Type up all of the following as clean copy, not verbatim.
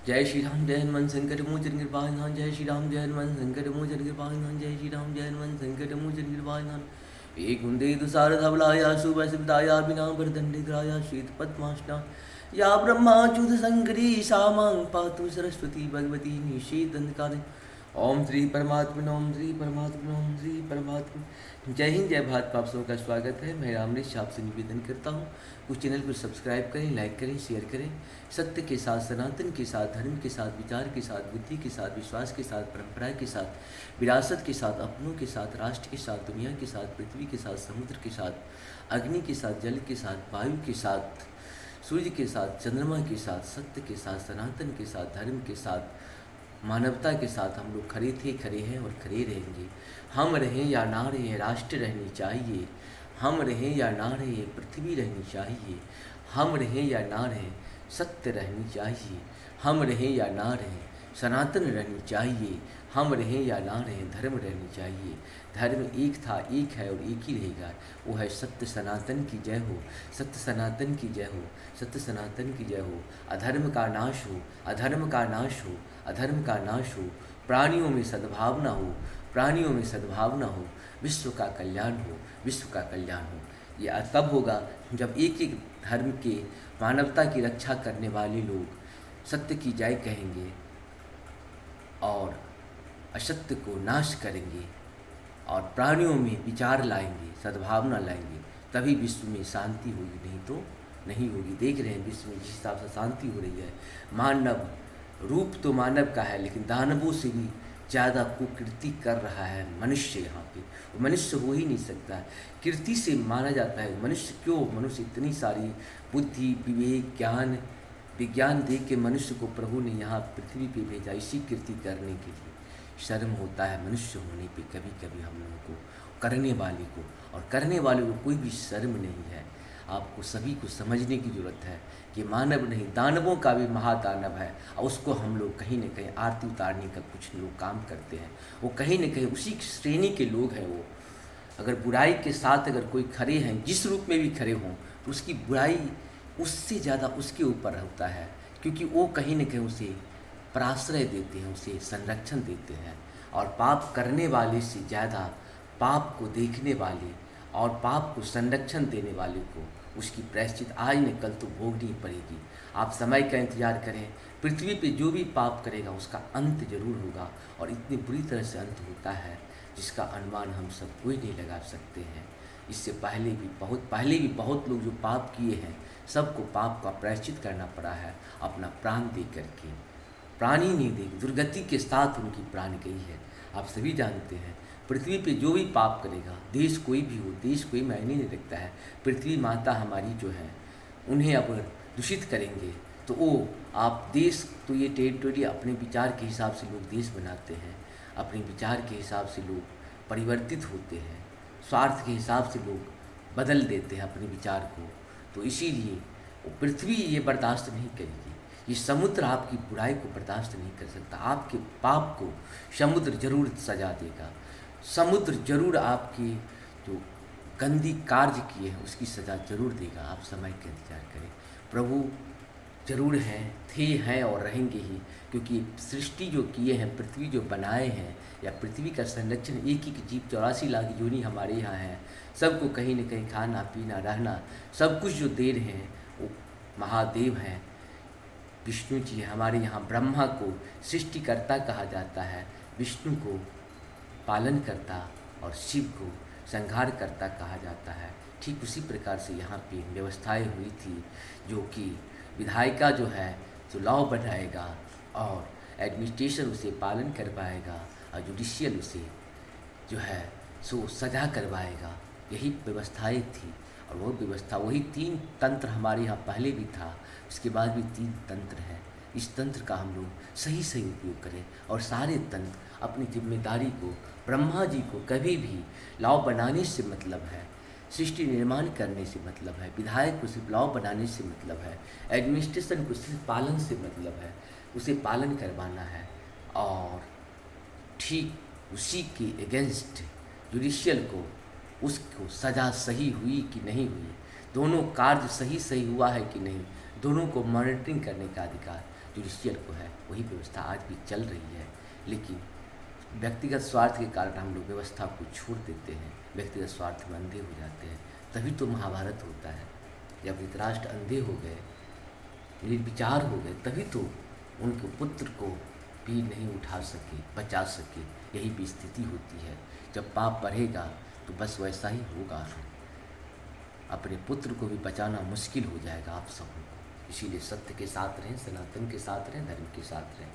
जय श्री राम जय हनुमान संकट मोचन कृपानिधान। जय श्री राम जय हनुमान संकट मोचन कृपानिधान। जय श्री राम जय हनुमान संकट मोचन कृपानिधान। एक कुंदे तुषार धवलाया सुवसुदाया बिना वरदंडिग्राया श्वेत पद्मासना या ब्रह्माच्युत शंकरी सामां पातु सरस्वती भगवती निषेधनकारि। ओम श्री परमात्मा ओम श्री परमात्मा ओम श्री परमात्मा। जय हिंद जय भारत। आप सबका स्वागत है। मैं रामनेश आपसे निवेदन करता हूँ उस चैनल को सब्सक्राइब करें, लाइक करें, शेयर करें। सत्य के साथ, सनातन के साथ, धर्म के साथ, विचार के साथ, बुद्धि के साथ, विश्वास के साथ, परंपरा के साथ, विरासत के साथ, अपनों के साथ, राष्ट्र के साथ, दुनिया के साथ, पृथ्वी के साथ, समुद्र के साथ, अग्नि के साथ, जल के साथ, वायु के साथ, सूर्य के साथ, चंद्रमा के साथ, सत्य के साथ, सनातन के साथ, धर्म के साथ, मानवता के साथ हम लोग खड़े थे, खड़े हैं और खड़े रहेंगे। हम रहें या ना रहें, राष्ट्र रहनी चाहिए। हम रहें या ना रहें, पृथ्वी रहनी चाहिए। हम रहें या ना रहें, सत्य रहनी चाहिए। हम रहें या ना रहें, सनातन रहनी चाहिए। हम रहें या ना रहें, धर्म रहनी चाहिए। धर्म एक था, एक है और एक ही रहेगा। वो है सत्य सनातन की जय हो, सत्य सनातन की जय हो, सत्य सनातन की जय हो। अधर्म का नाश हो, अधर्म का नाश हो, अधर्म का नाश हो। प्राणियों में सद्भावना हो, प्राणियों में सद्भावना हो। विश्व का कल्याण हो, विश्व का कल्याण हो। यह तब होगा जब एक एक धर्म के, मानवता की रक्षा करने वाले लोग सत्य की जय कहेंगे और असत्य को नाश करेंगे और प्राणियों में विचार लाएंगे, सद्भावना लाएंगे। तभी विश्व में शांति होगी, नहीं तो नहीं होगी। देख रहे हैं विश्व में जिस हिसाब से शांति हो रही है। मानव रूप तो मानव का है, लेकिन दानवों से भी ज़्यादा कुकृति कर रहा है मनुष्य। यहाँ पे वो मनुष्य हो ही नहीं सकता है। कृति से माना जाता है मनुष्य। क्यों? मनुष्य इतनी सारी बुद्धि, विवेक, ज्ञान, विज्ञान दे के मनुष्य को प्रभु ने यहाँ पृथ्वी पे भेजा इसी कृति करने के लिए। शर्म होता है मनुष्य होने पे कभी कभी हम लोगों को, करने वाले को। और करने वाले को कोई भी शर्म नहीं है। आपको सभी को समझने की ज़रूरत है कि मानव नहीं, दानवों का भी महादानव है और उसको हम लोग कहीं न कहीं आरती उतारने का कुछ लोग काम करते हैं। वो कहीं न कहीं उसी श्रेणी के लोग हैं। वो अगर बुराई के साथ अगर कोई खड़े हैं, जिस रूप में भी खड़े हों, तो उसकी बुराई उससे ज़्यादा उसके ऊपर होता है, क्योंकि वो कहीं न कहीं उसे प्राश्रय देते हैं, उसे संरक्षण देते हैं। और पाप करने वाले से ज़्यादा पाप को देखने वाले और पाप को संरक्षण देने वाले को उसकी प्रायश्चित आज न कल तो भोगनी पड़ेगी। आप समय का इंतजार करें। पृथ्वी पे जो भी पाप करेगा उसका अंत जरूर होगा, और इतनी बुरी तरह से अंत होता है जिसका अनुमान हम सब कोई नहीं लगा सकते हैं। इससे पहले भी बहुत लोग जो पाप किए हैं, सबको पाप का प्रायश्चित करना पड़ा है अपना प्राण दे करके। प्राण ही नहीं देगी, दुर्गति के साथ उनकी प्राण गई है। आप सभी जानते हैं पृथ्वी पे जो भी पाप करेगा, देश कोई भी हो, देश कोई मायने नहीं रखता है। पृथ्वी माता हमारी जो है, उन्हें अगर दूषित करेंगे तो वो आप देश, तो ये टेरिटोरी अपने विचार के हिसाब से लोग देश बनाते हैं। अपने विचार के हिसाब से लोग परिवर्तित होते हैं, स्वार्थ के हिसाब से लोग बदल देते हैं अपने विचार को। तो इसीलिए वो पृथ्वी ये बर्दाश्त नहीं करेगी। ये समुद्र आपकी बुराई को बर्दाश्त नहीं कर सकता। आपके पाप को समुद्र जरूर सजा देगा। समुद्र जरूर आपके जो गंदी कार्य किए हैं उसकी सज़ा जरूर देगा। आप समय का इंतजार करें। प्रभु जरूर हैं, थे, हैं और रहेंगे ही, क्योंकि सृष्टि जो किए हैं, पृथ्वी जो बनाए हैं, या पृथ्वी का संरक्षण एक ही जीव 84 लाख योनि हमारे यहाँ हैं। सबको कहीं न कहीं खाना पीना रहना सब कुछ जो दे रहे हैं वो महादेव हैं, विष्णु जी। हमारे यहाँ ब्रह्मा को सृष्टिकर्ता कहा जाता है, विष्णु को पालन करता और शिव को संहार करता कहा जाता है। ठीक उसी प्रकार से यहाँ पे व्यवस्थाएं हुई थी, जो कि विधायिका जो है जो लॉ बनाएगा और एडमिनिस्ट्रेशन उसे पालन करवाएगा और जुडिशियल उसे जो है सो सजा करवाएगा। यही व्यवस्थाएं थी। और वो व्यवस्था, वही 3 तंत्र हमारे यहाँ पहले भी था, उसके बाद भी 3 तंत्र हैं। इस तंत्र का हम लोग सही सही उपयोग करें और सारे तंत्र अपनी जिम्मेदारी को, ब्रह्मा जी को कभी भी लॉ बनाने से मतलब है, सृष्टि निर्माण करने से मतलब है, विधायक को सिर्फ लॉ बनाने से मतलब है, एडमिनिस्ट्रेशन को सिर्फ पालन से मतलब है, उसे पालन करवाना है। और ठीक उसी के अगेंस्ट जुडिशियल को, उसको सज़ा सही हुई कि नहीं हुई, दोनों कार्य सही हुआ है कि नहीं, दोनों को मॉनिटरिंग करने का अधिकार जुडिशियल को है, वही व्यवस्था आज भी चल रही है। लेकिन व्यक्तिगत स्वार्थ के कारण हम लोग व्यवस्था को छोड़ देते हैं, व्यक्तिगत स्वार्थ में अंधे हो जाते हैं। तभी तो महाभारत होता है। जब धृतराष्ट्र अंधे हो गए, निर्विचार हो गए, तभी तो उनके पुत्र को भी नहीं उठा सके, बचा सके। यही भी स्थिति होती है। जब पाप बढ़ेगा तो बस वैसा ही होगा, अपने पुत्र को भी बचाना मुश्किल हो जाएगा आप सबको। इसीलिए सत्य के साथ रहें, सनातन के साथ रहें, धर्म के साथ रहें।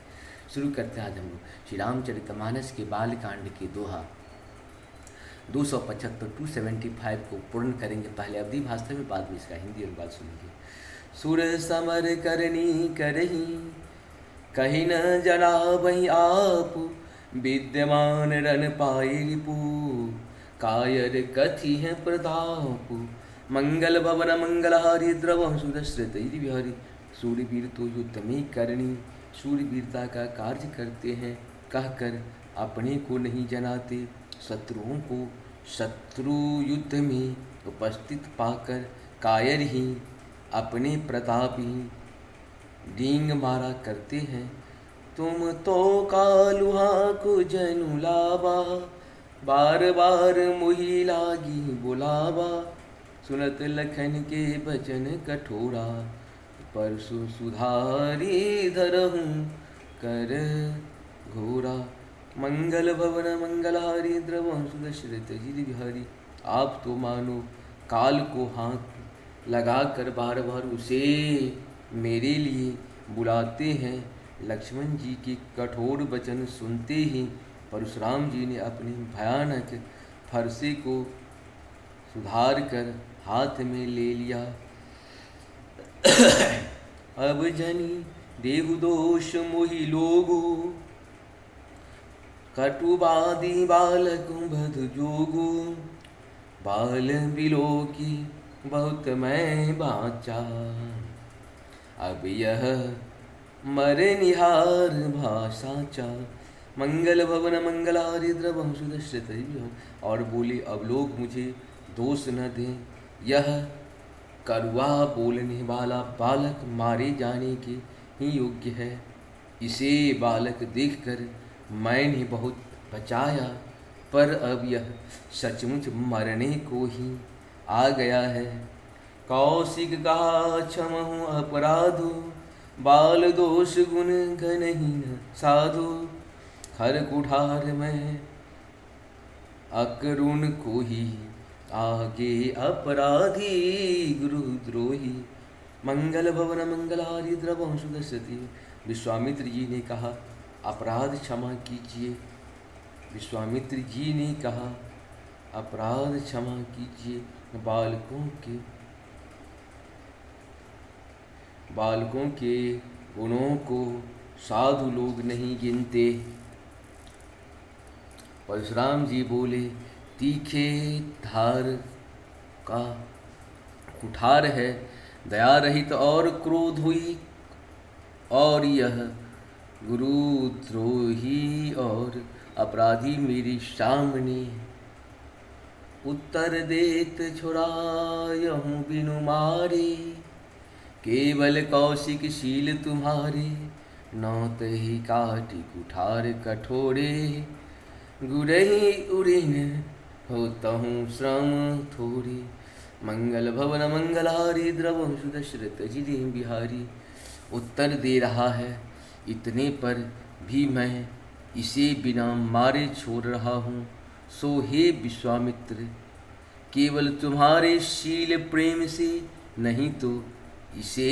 शुरू करते हैं आज हम लोग श्री रामचरितमानस के बालकांड के दोहा 275 275 को पूर्ण करेंगे। पहले अवधि भाषा में, बाद में इसका हिंदी अनुवाद सुनेंगे। सुर समर करनी करही, कहीं न जना वही आप, विद्यमान रन पाए रिपु, कायर कथि है प्रताप, मंगल भवन मंगलहारी द्रव सुदश्रित बिहारी। सूर्यवीर तो युद्ध में करनी, सूर्यवीरता का कार्य करते हैं, कहकर अपने को नहीं जनाते, शत्रुओं को शत्रु युद्ध में उपस्थित पाकर कायर ही अपने प्रताप ही डींग मारा करते हैं। तुम तो कालुहा को जनु लावा, बार बार मुही लागी बुलावा, सुनत लखन के बचन कठोरा, परसु सुधारी धरहूँ कर घोरा, मंगल भवन मंगलहारी द्रवं सुदश्रित गिरि बिहारी। आप तो मानो काल को हाथ लगाकर बार बार उसे मेरे लिए बुलाते हैं। लक्ष्मण जी की कठोर वचन सुनते ही परशुराम जी ने अपने भयानक फरसे को सुधार कर हाथ में ले लिया। अब जनी देहु दोष मोहि लोगो, कटुबादी बालक बध जोगो, बाल बिलो की बहुत मैं बाचा, अब यह मरे निहार भाषाचा, मंगल भवन मंगलारि द्रवं सुदश्रित। और बोले अब लोग मुझे दोष न दें, यह कड़वा बोलने वाला बालक मारे जाने के ही योग्य है। इसे बालक देखकर मैंने बहुत बचाया, पर अब यह सचमुच मरने को ही आ गया है। कौशिक का क्षमहु अपराधो, बाल दोष गुण घनहीन साधो, खर कुठार में अकरुण को ही आगे अपराधी गुरुद्रोही, मंगल भवन मंगलारि द्रवं सुदश्यति। विश्वामित्र जी ने कहा अपराध क्षमा कीजिए। विश्वामित्र जी ने कहा अपराध क्षमा कीजिए। बालकों के गुणों को साधु लोग नहीं गिनते। परशुराम जी बोले तीखे धार का कुठार है, दया रहित और क्रोध हुई, और यह गुरुद्रोही और अपराधी मेरे सामने उत्तर देत छुड़ायहूँ बिनु मारे, केवल कौशिक शील तुम्हारे, नौत ही काटी कुठार कठोरे, गुरही उड़िन होतहूँ श्रम थोड़े, मंगल भवन मंगलहारी द्रवं सुदश्रित जिरि बिहारी। उत्तर दे रहा है, इतने पर भी मैं इसे बिना मारे छोड़ रहा हूँ। सो हे विश्वामित्र, केवल तुम्हारे शील प्रेम से, नहीं तो इसे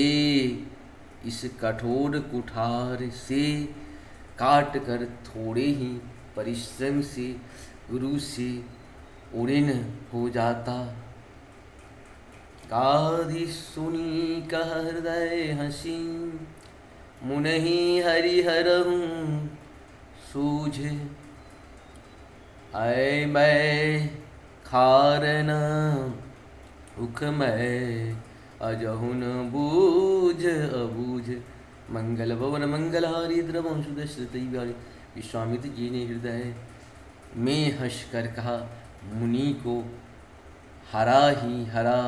इस कठोर कुठार से काट कर थोड़े ही परिश्रम से गुरु से उड़िन हो जाता। गाधि सुनी कह हृदय हसी, मुनहि हरिहरहूँ सूझ, ऐ मैं खारन उख मैं अजहुन बूझ अबूझ, मंगल भवन मंगलहारी द्रवं सुदश्रित बिहारी। विश्वामित्र जी ने हृदय में हंस कर कहा मुनि को हरा ही हरा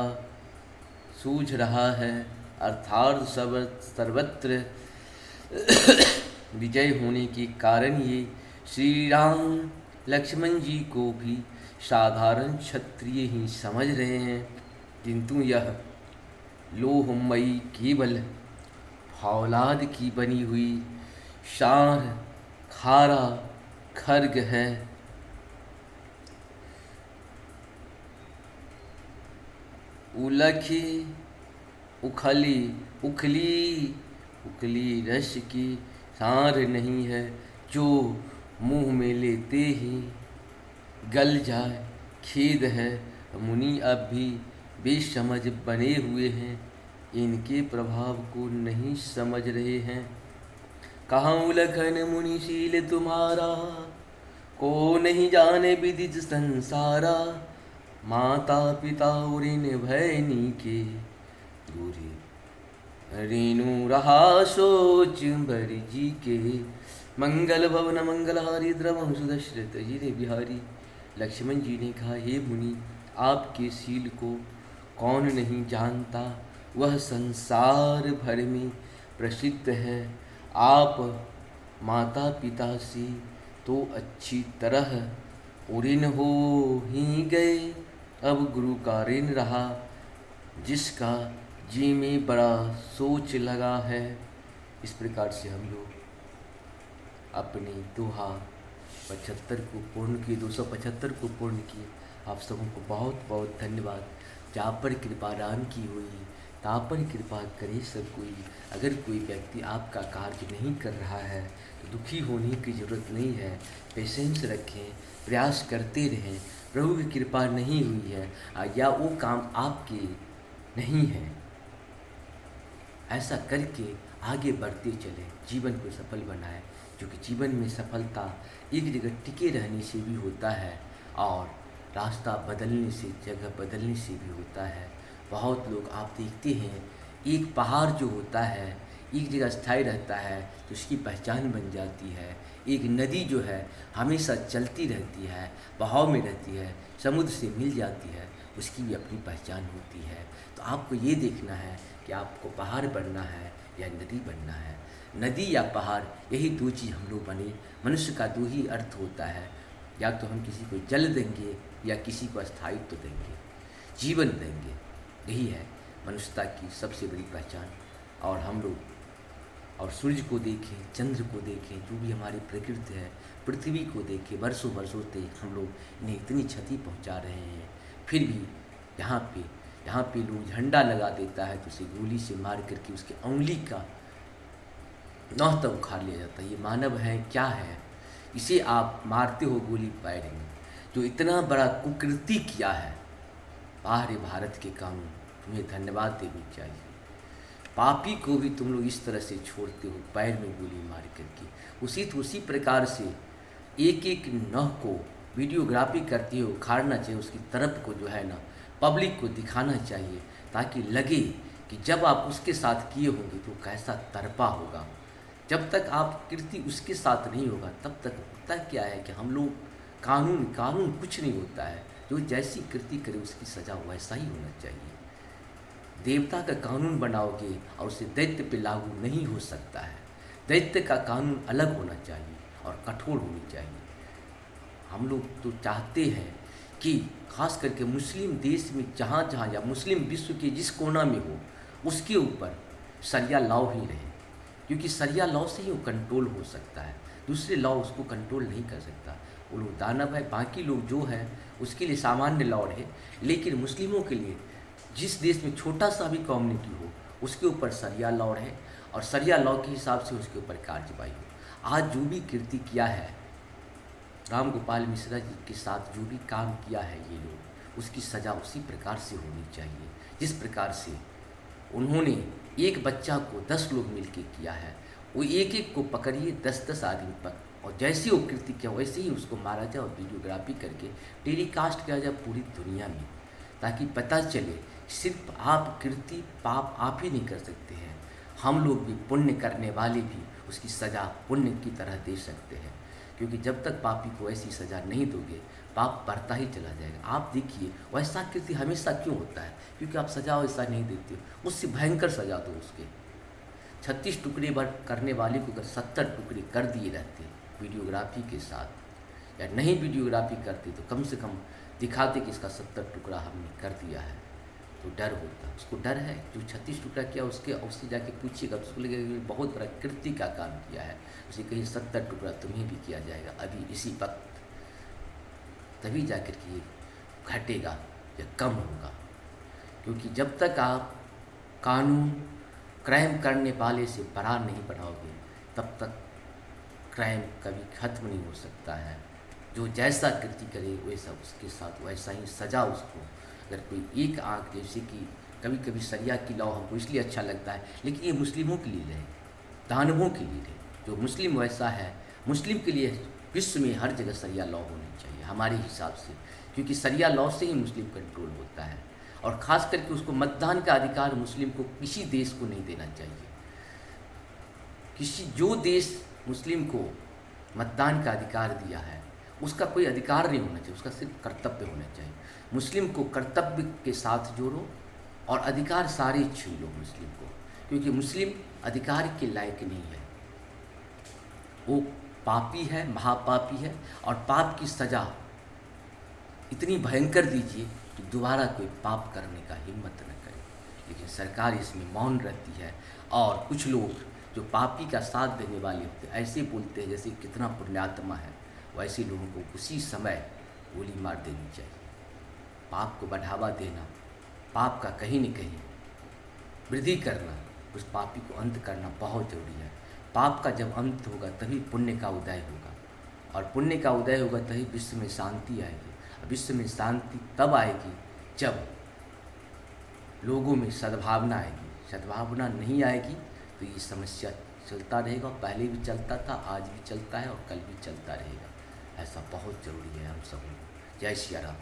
सूझ रहा है, अर्थात सर्वत्र विजय होने के कारण ये श्री राम लक्ष्मण जी को भी साधारण क्षत्रिय ही समझ रहे हैं, किंतु यह लोहमयी केवल फौलाद की बनी हुई शार खारा खर्ग है। उलखी उखली उखली उखली रस की सार नहीं है, जो मुंह में लेते ही गल जाए खेद है। मुनि अब भी बेसमझ बने हुए हैं, इनके प्रभाव को नहीं समझ रहे हैं। कहाँ उलखन मुनिशील तुम्हारा, को नहीं जाने विदित संसारा। माता पिता और इन भैनी के दूरी रेणु रहा सोच भरी जी के। मंगल भवन मंगलहारी द्रवम सुदशरथ जी रे बिहारी। लक्ष्मण जी ने कहा, हे मुनि, आपके शील को कौन नहीं जानता, वह संसार भर में प्रसिद्ध है। आप माता पिता से तो अच्छी तरह ऋण हो ही गए, अब गुरु का ऋण रहा, जिसका जी में बड़ा सोच लगा है। इस प्रकार से हम लोग अपने दोहा 75 को पूर्ण किए, 275 को पूर्ण किए। आप सबों को बहुत बहुत धन्यवाद। जहाँ पर कृपा राम की हुई, तहाँ पर कृपा करे सब कोई। अगर कोई व्यक्ति आपका कार्य नहीं कर रहा है तो दुखी होने की ज़रूरत नहीं है। पेशेंस रखें, प्रयास करते रहें। प्रभु की कृपा नहीं हुई है या वो काम आपके नहीं है, ऐसा करके आगे बढ़ते चले, जीवन को सफल बनाए। क्योंकि जीवन में सफलता एक जगह टिके रहने से भी होता है और रास्ता बदलने से, जगह बदलने से भी होता है। बहुत लोग आप देखते हैं, एक पहाड़ जो होता है एक जगह स्थायी रहता है तो उसकी पहचान बन जाती है। एक नदी जो है हमेशा चलती रहती है, बहाव में रहती है, समुद्र से मिल जाती है, उसकी भी अपनी पहचान होती है। तो आपको ये देखना है कि आपको पहाड़ बनना है या नदी बनना है। नदी या पहाड़, यही दो चीज़ हम लोग बने। मनुष्य का दो ही अर्थ होता है, या तो हम किसी को जल देंगे या किसी को स्थायित्व देंगे, जीवन देंगे। यही है मनुष्यता की सबसे बड़ी पहचान। और हम लोग और सूर्य को देखें, चंद्र को देखें, जो भी हमारी प्रकृति है, पृथ्वी को देखें, वर्षों वर्षों तक हम लोग इन्हें इतनी क्षति पहुंचा रहे हैं। फिर भी यहाँ पे लोग झंडा लगा देता है तो उसे गोली से मार करके उसके उंगली का नौह तक उखाड़ लिया जाता है। ये मानव है क्या है? इसे आप मारते हो गोली पैर में, जो इतना बड़ा कुकृति किया है। बाहरी भारत के कानून, तुम्हें धन्यवाद देनी चाहिए। पापी को भी तुम लोग इस तरह से छोड़ते हो, पैर में गोली मार करके। उसी प्रकार से एक एक नह को वीडियोग्राफी करते हो, उखाड़ना चाहिए। उसकी तरफ को जो है ना, पब्लिक को दिखाना चाहिए, ताकि लगे कि जब आप उसके साथ किए होंगे तो कैसा तड़पा होगा। जब तक आप कृति उसके साथ नहीं होगा तब तक होता क्या है कि हम लोग कानून कुछ नहीं होता है। जो जैसी कृति करे उसकी सज़ा वैसा ही होना चाहिए। देवता का कानून बनाओगे और उसे दैत्य पे लागू नहीं हो सकता है। दैत्य का कानून अलग होना चाहिए और कठोर होनी चाहिए। हम लोग तो चाहते हैं कि खास करके मुस्लिम देश में जहाँ या मुस्लिम विश्व के जिस कोना में हो, उसके ऊपर शरिया लॉ ही रहे, क्योंकि शरिया लॉ से ही वो कंट्रोल हो सकता है। दूसरे लॉ उसको कंट्रोल नहीं कर सकता। वो लोग दानव है, बाकी लोग जो है उसके लिए सामान्य लॉ रहे। लेकिन मुस्लिमों के लिए जिस देश में छोटा सा भी कम्युनिटी हो, उसके ऊपर शरिया लॉ रहे और शरिया लॉ के हिसाब से उसके ऊपर कार्रवाई हो। आज जो भी कृति किया है, राम गोपाल मिश्रा जी के साथ जो भी काम किया है ये लोग, उसकी सज़ा उसी प्रकार से होनी चाहिए जिस प्रकार से उन्होंने एक बच्चा को 10 लोग मिलके किया है। वो एक एक को पकड़िए 10-10 आदमी पर, और जैसे वो कृति किया वैसे ही उसको मारा जाए और वीडियोग्राफी करके टेलीकास्ट किया जाए पूरी दुनिया में, ताकि पता चले सिर्फ आप कृति पाप आप ही नहीं कर सकते हैं, हम लोग भी, पुण्य करने वाले भी उसकी सज़ा पुण्य की तरह दे सकते हैं। क्योंकि जब तक पापी को ऐसी सज़ा नहीं दोगे, पाप बढ़ता ही चला जाएगा। आप देखिए वैसा कृति हमेशा क्यों होता है? क्योंकि आप सज़ा वैसा नहीं देते हो, उससे भयंकर सज़ा दो उसके। 36 टुकड़े करने वाले को अगर 70 टुकड़े कर दिए रहते वीडियोग्राफी के साथ, या नहीं वीडियोग्राफी करते तो कम से कम दिखाते कि इसका 70 टुकड़ा हमने कर दिया है, तो डर होता। उसको डर है, जो 36 टुकड़ा किया उससे जाके पूछिएगा, उसको लगेगा कि बहुत बड़ा कृति का काम किया है, उसे कहीं 70 टुकड़ा तुम्हें भी किया जाएगा अभी इसी वक्त, तभी जाकर के ये घटेगा या कम होगा। क्योंकि जब तक आप कानून क्राइम करने वाले से बड़ा नहीं बनाओगे, तब तक क्राइम कभी खत्म नहीं हो सकता है। जो जैसा कृति करे वैसा उसके साथ वैसा ही सज़ा उसको। अगर कोई एक आंख, जैसे कि कभी कभी सरिया की लॉ हमको इसलिए अच्छा लगता है, लेकिन ये मुस्लिमों के लिए रहे, दानवों के लिए रहे। जो मुस्लिम वैसा है, मुस्लिम के लिए विश्व में हर जगह सरिया लॉ होनी चाहिए हमारे हिसाब से, क्योंकि सरिया लॉ से ही मुस्लिम कंट्रोल होता है। और ख़ास करके उसको मतदान का अधिकार मुस्लिम को किसी देश को नहीं देना चाहिए। जो देश मुस्लिम को मतदान का अधिकार दिया है उसका कोई अधिकार नहीं होना चाहिए, उसका सिर्फ कर्तव्य होना चाहिए। मुस्लिम को कर्तव्य के साथ जोड़ो और अधिकार सारे छीन लो मुस्लिम को, क्योंकि मुस्लिम अधिकार के लायक नहीं है, वो पापी है, महापापी है। और पाप की सज़ा इतनी भयंकर दीजिए कि दोबारा कोई पाप करने का हिम्मत न करे। लेकिन सरकार इसमें मौन रहती है, और कुछ लोग जो पापी का साथ देने वाले होते हैं ऐसे बोलते हैं जैसे कितना पुण्यात्मा है, वैसे लोगों को उसी समय गोली मार देनी चाहिए। पाप को बढ़ावा देना, पाप का कहीं न कहीं वृद्धि करना, उस पापी को अंत करना बहुत ज़रूरी है। पाप का जब अंत होगा तभी पुण्य का उदय होगा, और पुण्य का उदय होगा तभी विश्व में शांति आएगी। विश्व में शांति तब आएगी जब लोगों में सद्भावना आएगी। सद्भावना नहीं आएगी तो ये समस्या चलता रहेगा, पहले भी चलता था, आज भी चलता है और कल भी चलता रहेगा। ऐसा बहुत ज़रूरी है हम सब। जय श्री राम।